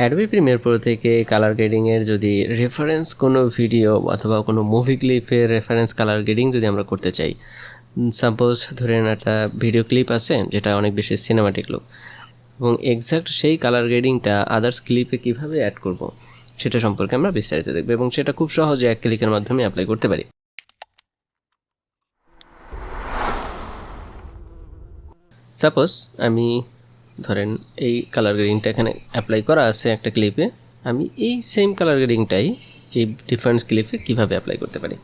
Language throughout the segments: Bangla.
অ্যাডোবি প্রিমিয়ার প্রো থেকে কালার গ্রেডিংয়ের যদি রেফারেন্স কোনো ভিডিও অথবা কোনো মুভি ক্লিপের রেফারেন্স কালার গ্রেডিং যদি আমরা করতে চাই, সাপোজ ধরেন একটা ভিডিও ক্লিপ আছে যেটা অনেক বেশি সিনেমাটিক লুক, এবং এক্স্যাক্ট সেই কালার গ্রেডিংটা আদার্স ক্লিপে কীভাবে অ্যাড করব সেটা সম্পর্কে আমরা বিস্তারিত দেখব, এবং সেটা খুব সহজে এক ক্লিকের মাধ্যমে অ্যাপ্লাই করতে পারি। সাপোজ আমি ধরেন এই কালার গ্রেডিংটা এখানে অ্যাপ্লাই করা আছে একটা ক্লিপে, আমি এই সেম কালার গ্রেডিংটাই এই ডিফারেন্স ক্লিপে কীভাবে অ্যাপ্লাই করতে পারি।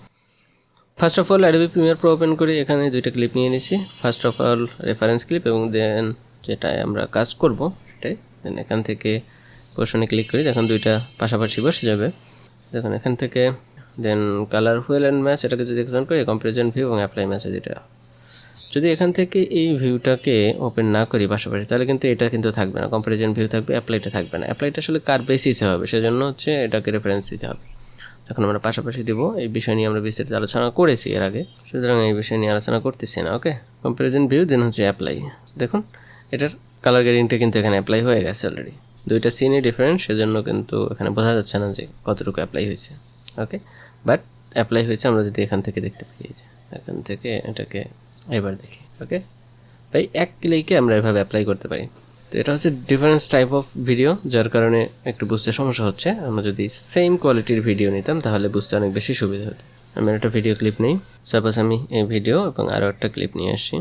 First of all Adobe Premiere Pro open করে এখানে দুইটা ক্লিপ নিয়ে নিয়েছি। First of all reference clip, এবং দেন যেটায় আমরা কাজ করব সেটাই, দেন এখান থেকে পোর্শনে ক্লিক করি, দেখুন দুইটা পাশাপাশি বসে যাবে। দেখুন এখান থেকে দেন কালার হুয়েল অ্যান্ড ম্যাচ, এটাকে যদি এক্সপ্যান্ড করি কম্পারিজন ভিউ এবং অ্যাপ্লাই ম্যাসেজ, এটা যদি এখান থেকে এই ভিউটাকে ওপেন না করি পাশাপাশি, তাহলে কিন্তু এটা কিন্তু থাকবে না, কম্পারিজন ভিউ থাকবে, অ্যাপ্লাইটা থাকবে না। অ্যাপ্লাইটা আসলে কার বেসিসে হবে, সেজন্য হচ্ছে এটাকে রেফারেন্স দিতে হবে। এখন আমরা পাশাপাশি দিব, এই বিষয় নিয়ে আমরা বিস্তারিত আলোচনা করেছি এর আগে, সুতরাং এই বিষয় নিয়ে আলোচনা করতেছি না। ওকে, কম্পারিজন ভিউ দেন হচ্ছে অ্যাপ্লাই। দেখুন এটার কালার গ্রেডিংটা কিন্তু এখানে অ্যাপ্লাই হয়ে গেছে অলরেডি, দুইটা সিনই ডিফারেন্ট, সেজন্য কিন্তু এখানে বোঝা যাচ্ছে না যে কতটুকু অ্যাপ্লাই হয়েছে। ওকে, বাট অ্যাপ্লাই হয়েছে আমরা যদি এখান থেকে দেখতে পাই, এখান থেকে এটাকে এবার দেখি। ওকে, তাই এক ক্লিকে আমরা এভাবে অ্যাপ্লাই করতে পারি। তো এটা হচ্ছে ডিফারেন্স টাইপ অফ ভিডিও, যার কারণে একটু বুঝতে সমস্যা হচ্ছে। আমরা যদি সেম কোয়ালিটির ভিডিও নিতাম তাহলে বুঝতে অনেক বেশি সুবিধা হতো। আমি একটা ভিডিও ক্লিপ নেই, সাপোজ আমি এই ভিডিও এবং আরও একটা ক্লিপ নিয়ে আসি।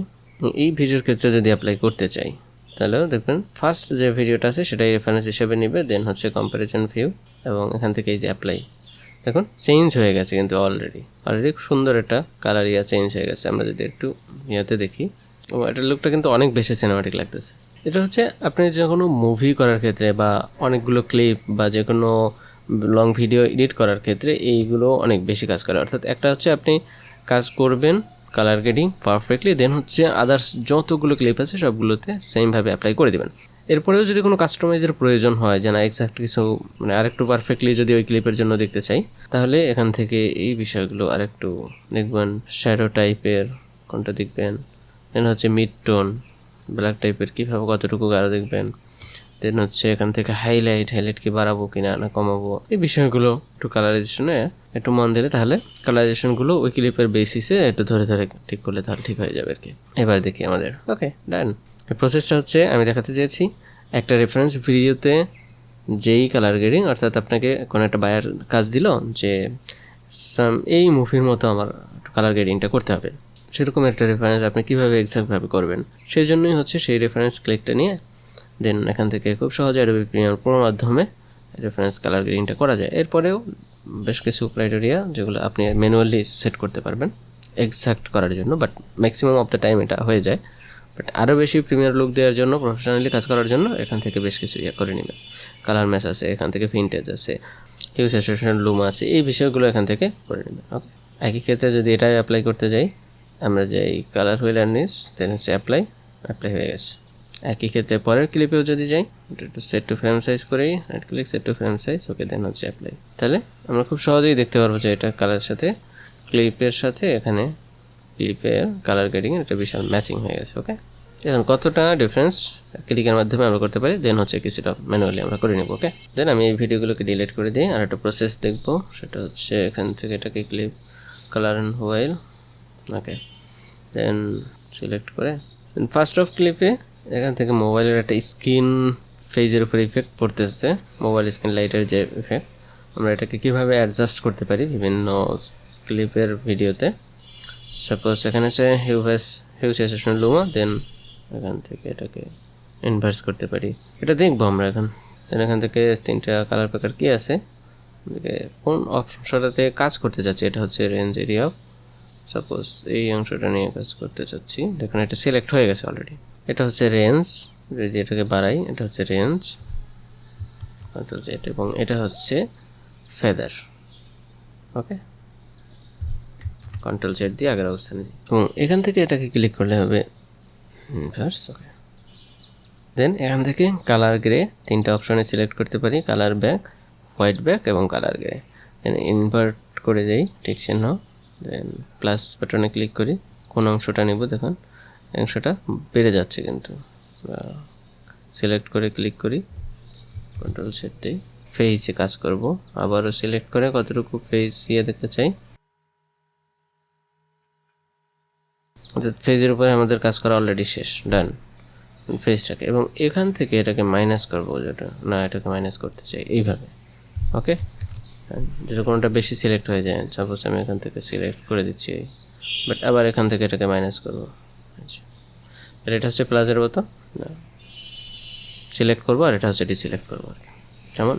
এই ভিডিওর ক্ষেত্রে যদি অ্যাপ্লাই করতে চাই তাহলেও দেখবেন ফার্স্ট যে ভিডিওটা আছে সেটাই রেফারেন্স হিসেবে নেবে, দেন হচ্ছে কম্পারিজন ভিউ, এবং এখান থেকে এই যে অ্যাপ্লাই, দেখুন চেঞ্জ হয়ে গেছে কিন্তু অলরেডি খুব সুন্দর একটা কালার চেঞ্জ হয়ে গেছে। আমরা যদি একটু ইয়াতে দেখি, ও এটার লুকটা কিন্তু অনেক বেশি সিনেমাটিক লাগতেছে। এটা হচ্ছে আপনি যে কোনো মুভি করার ক্ষেত্রে বা অনেকগুলো ক্লিপ বা যে কোনো লং ভিডিও এডিট করার ক্ষেত্রে এইগুলো অনেক বেশি কাজ করে। অর্থাৎ একটা হচ্ছে আপনি কাজ করবেন কালার গ্রেডিং পারফেক্টলি, দেন হচ্ছে আদার্স যতগুলো ক্লিপ আছে সবগুলোতে সেমভাবে অ্যাপ্লাই করে দেবেন। এরপরেও যদি কোনো কাস্টমাইজের প্রয়োজন হয়, যে না এক্স্যাক্ট কিছু মানে আরেকটু পারফেক্টলি যদি ওই ক্লিপের জন্য দেখতে চাই, তাহলে এখান থেকে এই বিষয়গুলো আরেকটু দেখবেন, শ্যাডো টাইপের কোনটা দেখবেন, দেন হচ্ছে মিড টোন ব্ল্যাক টাইপের কীভাবে কতটুকু গাঢ় দেখবেন, দেন হচ্ছে এখান থেকে হাইলাইট কি বাড়াবো কিনা না কমাবো, এই বিষয়গুলো একটু কালারাইজেশনে একটু মন দিলে তাহলে কালারাইজেশনগুলো ওই ক্লিপের বেসিসে একটু ধরে ঠিক করলে তাহলে ঠিক হয়ে যাবে আর কি। এবার দেখি আমাদের ওকে ডান। এই প্রসেসটা হচ্ছে আমি দেখাতে চেয়েছি একটা রেফারেন্স ভিডিওতে যেই কালার গ্রেডিং, অর্থাৎ আপনাকে কোনো একটা বায়ার কাজ দিল যে এই মুভির মতো আমার কালার গ্রেডিংটা করতে হবে, সেরকম একটা রেফারেন্স আপনি কীভাবে এক্সাক্টভাবে করবেন, সেই জন্যই হচ্ছে সেই রেফারেন্স ক্লিকটা নিয়ে দেন এখান থেকে খুব সহজে অ্যাডোবি প্রিমিয়ার প্রোর মাধ্যমে রেফারেন্স কালার গ্রেডিংটা করা যায়। এরপরেও বেশ কিছু ক্রাইটেরিয়া যেগুলো আপনি ম্যানুয়ালি সেট করতে পারবেন এক্সাক্ট করার জন্য, but maximum of the time এটা হয়ে যায়। বাট আরও বেশি প্রিমিয়ার লুক দেওয়ার জন্য, প্রফেশনালি কাজ করার জন্য এখান থেকে বেশ কিছু করে নেবেন। কালার ম্যাচ আছে, এখান থেকে ভিনটেজ আছে, হিউ স্যাচুরেশন লুম আছে, এই বিষয়গুলো এখান থেকে করে নেবেন। ওকে, একই ক্ষেত্রে যদি এটাই অ্যাপ্লাই করতে যাই, আমরা যে এই কালার হুইল অ্যান্ড নিস দেন হচ্ছে অ্যাপ্লাই হয়ে গেছে। একই ক্ষেত্রে পরের ক্লিপেও যদি যাই, একটু সেট টু ফ্রেম সাইজ করেই right click, set to frame size, okay then হচ্ছে অ্যাপ্লাই, তাহলে আমরা খুব সহজেই দেখতে পারবো যে এটা কালারের সাথে ক্লিপের সাথে এখানে ক্লিপের কালার গ্রেডিং এটা বিশাল ম্যাচিং হয়ে গেছে। ওকে, এখন কতটা ডিফারেন্স ক্লিকের মাধ্যমে আমরা করতে পারি, দেন হচ্ছে কিছুটা ম্যানুয়ালি আমরা করে নেব। ওকে, দেন আমি এই ভিডিওগুলোকে ডিলিট করে দিই, আর একটা প্রসেস দেখবো, সেটা হচ্ছে এখান থেকে এটাকে clip colour and wheel, okay then select করে ফার্স্ট অফ ক্লিপে এখান থেকে মোবাইলের একটা স্ক্রিন ফেজের উপর ইফেক্ট পড়তেছে, মোবাইল স্ক্রিন লাইটের যে ইফেক্ট, আমরা এটাকে কীভাবে অ্যাডজাস্ট করতে পারি বিভিন্ন ক্লিপের ভিডিওতে। সাপোজ এখানে আছে হিউ স্যাচুরেশন লুমা, দেন এখান থেকে এটাকে ইনভার্স করতে পারি, এটা দেখবো আমরা এখন। দেন এখান থেকে তিনটা কালার প্যাকার কী আছে, কোন অংশটাতে কাজ করতে যাচ্ছে, এটা হচ্ছে রেঞ্জ এরিয়া অফ, সাপোজ এই অংশটা নিয়ে কাজ করতে চাচ্ছি, দেখুন এটা সিলেক্ট হয়ে গেছে অলরেডি। এটা হচ্ছে রেঞ্জ, যদি এটাকে বাড়াই এটা হচ্ছে রেঞ্জ, এবং এটা হচ্ছে ফেদার। ওকে, কন্ট্রোল জেড দিয়ে আগের অবস্থানে দিই, এবং এখান থেকে এটাকে ক্লিক করলে হবে ইনভার্স। ওকে, দেন এখান থেকে কালার গ্রে তিনটা অপশনে সিলেক্ট করতে পারি, কালার ব্যাক, হোয়াইট ব্যাক এবং কালার গ্রে। দেন ইনভার্ট করে দেই ঠিক চিহ্ন, দেন প্লাস বাটনে ক্লিক করি, কোন অংশটা নেব, দেখুন অংশটা বেড়ে যাচ্ছে, কিন্তু সিলেক্ট করে ক্লিক করি, কন্ট্রোল সেটটাই ফেজে কাজ করব, আবারও সিলেক্ট করে কতটুকু ফেজ দেখতে চাই। অর্থাৎ ফেজের উপরে আমাদের কাজ করা অলরেডি শেষ, ডান ফেজটাকে। এবং এখান থেকে এটাকে মাইনাস করবো, যেটা না এটাকে মাইনাস করতে চাই এইভাবে। ওকে, যেটা কোনোটা বেশি সিলেক্ট হয়ে যায়, সাপোজ আমি এখান থেকে সিলেক্ট করে দিচ্ছি, বাট আবার এখান থেকে এটাকে মাইনাস করবো। আচ্ছা, আর এটা হচ্ছে প্লাসের মতো, না সিলেক্ট করবো, আর এটা হচ্ছে ডিসিলেক্ট করবো আর কি, কেমন।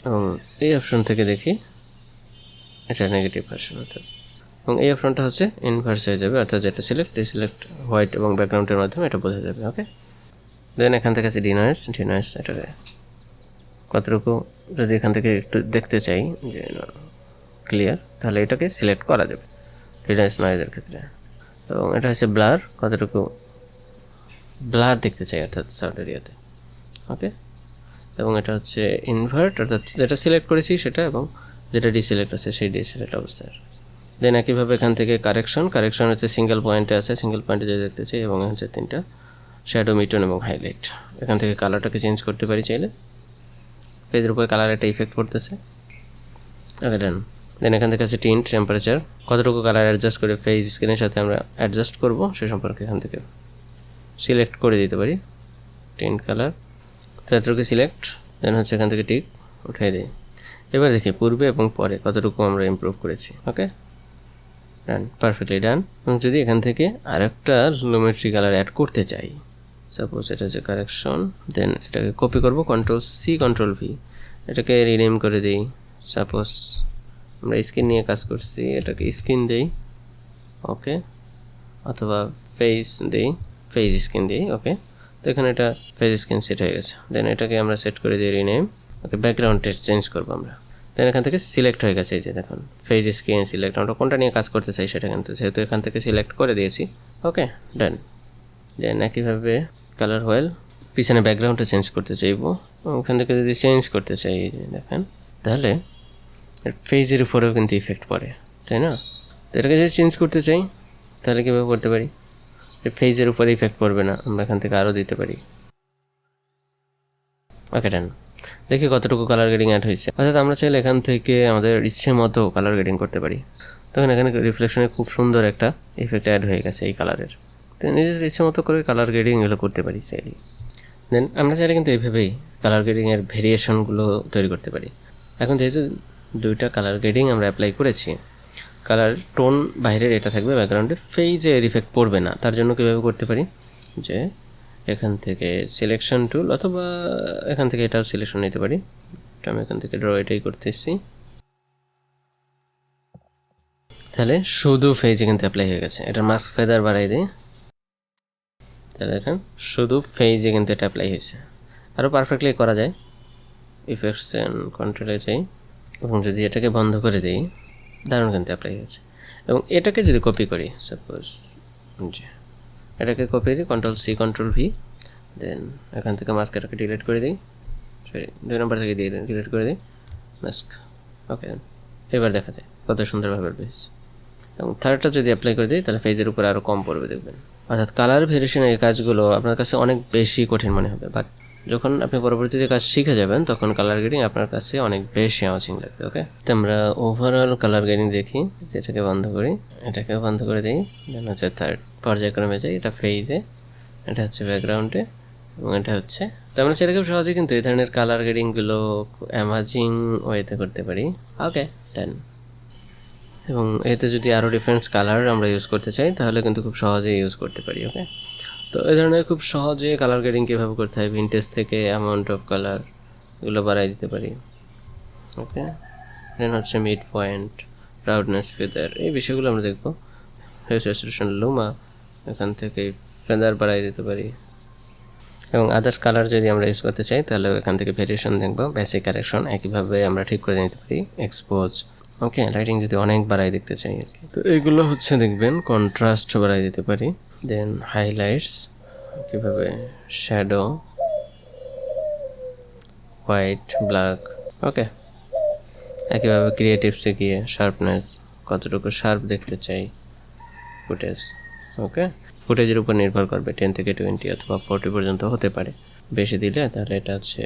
এবং এই অপশন থেকে দেখি এটা নেগেটিভ ভার্সন, অর্থাৎ এবং এই অপশনটা হচ্ছে ইনভার্স হয়ে যাবে, অর্থাৎ যেটা সিলেক্ট ডিসিলেক্ট হোয়াইট এবং ব্যাকগ্রাউন্ডের মাধ্যমে এটা বোঝা যাবে। ওকে, দেন এখান থেকে আছে ডিনয়েস এটাকে কতটুকু যদি এখান থেকে একটু দেখতে চাই যে ক্লিয়ার, তাহলে এটাকে সিলেক্ট করা যাবে ডিনয়েস নয়েজের ক্ষেত্রে। এবং এটা হচ্ছে ব্লার, কতটুকু ব্লার দেখতে চাই অর্থাৎ সাউন্ড এরিয়াতে। ওকে, এবং এটা হচ্ছে ইনভার্ট, অর্থাৎ যেটা সিলেক্ট করেছি সেটা, এবং যেটা ডিসিলেক্ট আছে সেই ডিসিলেক্ট অবস্থায়। দেন একইভাবে এখান থেকে কারেকশন হচ্ছে সিঙ্গেল পয়েন্টে আছে, সিঙ্গেল পয়েন্টে যে দেখতে চাই, এবং হচ্ছে 3টা শ্যাডো, মিটন এবং হাইলাইট। এখান থেকে কালারটাকে চেঞ্জ করতে পারি চাইলে, পেজের উপর কালার একটা ইফেক্ট পড়তেছে। ওকে, ডান। দেন এখান থেকে আছে টিন্ট, টেম্পারেচার, কতটুকু কালার অ্যাডজাস্ট করে ফেজ স্ক্রিনের সাথে আমরা অ্যাডজাস্ট করবো সে সম্পর্কে এখান থেকে সিলেক্ট করে দিতে পারি। টিন্ট কালার তো এতটুকু সিলেক্ট, দেন হচ্ছে এখান থেকে টিক উঠাই দিই। এবার দেখি পূর্বে এবং পরে কতটুকু আমরা ইমপ্রুভ করেছি। ওকে, ডান, পারফেক্টলি ডান। এবং যদি এখান থেকে আরেকটা লুমেট্রি কালার অ্যাড করতে চাই, সাপোজ এটা হচ্ছে কারেকশন, দেন এটাকে কপি করব, Ctrl+C Ctrl+V, এটাকে রিনেম করে দিই। সাপোজ আমরা স্ক্রিন নিয়ে কাজ করছি, এটাকে স্ক্রিন দিই। ওকে, অথবা ফেস দিই, ফেজ স্ক্রিন দিই। ওকে, তো এখানে এটা ফেজ স্ক্রিন সেট হয়ে গেছে। দেন এটাকে আমরা সেট করে দিই রিনেম। ওকে, ব্যাকগ্রাউন্ডটা চেঞ্জ করবো আমরা। দেন এখান থেকে সিলেক্ট হয়ে গেছে, এই যে দেখুন ফেজ স্ক্রিন সিলেক্ট, আমরা কোনটা নিয়ে কাজ করতে চাই সেটা, কিন্তু যেহেতু এখান থেকে সিলেক্ট করে দিয়েছি। ওকে, ডান। দেন একইভাবে কালার হোয়েল, পিছনে ব্যাকগ্রাউন্ডটা চেঞ্জ করতে চাইবো, ওখান থেকে যদি চেঞ্জ করতে চাই এই যে দেখেন, তাহলে ফেজের উপরেও কিন্তু ইফেক্ট পড়ে, তাই না? তো এটাকে যদি চেঞ্জ করতে চাই তাহলে কীভাবে করতে পারি? ফেজের উপরে ইফেক্ট পড়বে না, আমরা এখান থেকে আরও দিতে পারি। ওকে, ডান। দেখি কতটুকু কালার গ্রেডিং অ্যাড হয়েছে। অর্থাৎ আমরা চাইলে এখান থেকে আমাদের ইচ্ছে মতো কালার গ্রেডিং করতে পারি। তখন এখানে রিফ্লেকশনে খুব সুন্দর একটা ইফেক্ট অ্যাড হয়ে গেছে এই কালারের। তো নিজের ইচ্ছে মতো করে কালার গ্রেডিং এগুলো করতে পারি চাইলে। দেন আমরা চাইলে কিন্তু এইভাবেই কালার গ্রেডিংয়ের ভেরিয়েশনগুলো তৈরি করতে পারি। এখন যেহেতু 2টা কালার গ্রেডিং আমরা অ্যাপ্লাই করেছি, কালার টোন বাইরের এটা থাকবে, ব্যাকগ্রাউন্ডে ফেজের ইফেক্ট পড়বে না। তার জন্য কীভাবে করতে পারি, যে এখান থেকে সিলেকশন টুল, অথবা এখান থেকে এটাও সিলেকশন নিতে পারি। আমি এখান থেকে ড্র এটাই করতেছি, তাহলে শুধু ফেজে কিন্তু অ্যাপ্লাই হয়ে গেছে। এটা মাস্ক ফেদার বাড়াই দিই, তাহলে এখন শুধু ফেজে কিন্তু এটা অ্যাপ্লাই হয়েছে। আরও পারফেক্টলি করা যায়, ইফেক্টস অ্যান্ড কন্ট্রোলে যাই, এবং যদি এটাকে বন্ধ করে দিই, দারুণ কিন্তু অ্যাপ্লাই হয়েছে। এবং এটাকে যদি কপি করি, সাপোজ জি এটাকে কপি দিই, Ctrl+C Ctrl+V, দেন এখান থেকে মাস্ক এটাকে ডিলিট করে দিই, সরি 2 নম্বর থেকে দিয়ে দিই, ডিলিট করে দিই মাস্ক। ওকে, এবার দেখা যায় কত সুন্দরভাবে বেশ। এবং থার্ডটা যদি অ্যাপ্লাই করে দিই তাহলে ফেজের উপরে আরও কম পড়বে দেখবেন। অর্থাৎ কালার ভেরিয়েশনের এই কাজগুলো আপনার কাছে অনেক বেশি কঠিন মনে হবে, বাট যখন আপনি পরবর্তীতে কাজ শিখে যাবেন তখন কালার গ্রেডিং আপনার কাছে অনেক বেশি অ্যামাজিং লাগবে। ওকে, তো আমরা ওভারঅল কালার গ্রেডিং দেখি, এটাকে বন্ধ করি, এটাকেও বন্ধ করে দিই, দেন হচ্ছে থার্ড পর্যায়ক্রমে যাই, এটা ফেজে, এটা হচ্ছে ব্যাকগ্রাউন্ডে, এবং এটা হচ্ছে। তো আমরা সেটা খুব সহজে কিন্তু এই ধরনের কালার গ্রেডিংগুলো অ্যামাজিং ওয়েতে করতে পারি। ওকে, ডান। এবং এতে যদি আরও ডিফারেন্ট কালার আমরা ইউজ করতে চাই তাহলে কিন্তু খুব সহজেই ইউজ করতে পারি। ওকে, তো এই ধরনের খুব সহজে কালার গ্রেডিং কীভাবে করতে হয়, ভিনটেজ থেকে অ্যামাউন্ট অফ কালার এগুলো বাড়াই দিতে পারি। ওকে, দেন হচ্ছে মিড পয়েন্ট, ব্রাউডনেস, ফেদার, এই বিষয়গুলো আমরা দেখবো। স্যাচুরেশন, লুমা, এখান থেকে ফেদার বাড়াই দিতে পারি। এবং আদার্স কালার যদি আমরা ইউজ করতে চাই তাহলে এখান থেকে ভেরিয়েশন দেখবো, বেসিক কারেকশন একইভাবে আমরা ঠিক করে নিতে পারি, এক্সপোজ। ওকে, লাইটিং যদি অনেক বাড়াই দেখতে চাই আর কি, তো এগুলো হচ্ছে দেখবেন কন্ট্রাস্ট বাড়াই দিতে পারি। দেন হাইলাইটস, কীভাবে শ্যাডো, হোয়াইট, ব্ল্যাক। ওকে, একইভাবে ক্রিয়েটিভসে গিয়ে শার্পনেস, কতটুকু শার্প দেখতে চাই ফুটেজ। ওকে, ফুটেজের উপর নির্ভর করবে, 10 থেকে 20 অথবা 40 পর্যন্ত হতে পারে। বেশি দিলে তাহলে এটা হচ্ছে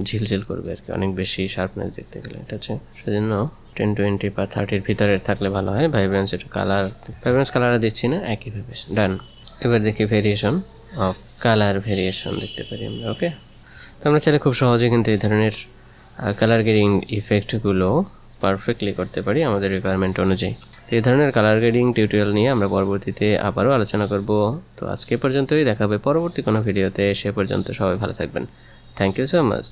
ঝিলঝিল করবে আর কি, অনেক বেশি শার্পনেস দেখতে গেলে। এটা হচ্ছে সেজন্য 1020 বা 30-র ভিতরে থাকলে ভালো হয়। ভাইব্রেন্স একটু ভাইব্রেন্স কালার দিচ্ছি না, একইভাবে ডান। এবার দেখি ভেরিয়েশন অফ কালার ভেরিয়েশন দেখতে পারি আমরা। ওকে, তো আমরা চাইলে খুব সহজে কিন্তু এই ধরনের কালার গ্রেডিং ইফেক্টগুলো পারফেক্টলি করতে পারি আমাদের রিকোয়ারমেন্ট অনুযায়ী। তো এই ধরনের কালার গ্রেডিং টিউটোরিয়াল নিয়ে আমরা পরবর্তীতে আবারও আলোচনা করব। তো আজকে পর্যন্তই, দেখা হবে পরবর্তী কোনো ভিডিওতে। সে পর্যন্ত সবাই ভালো থাকবেন। Thank you so much.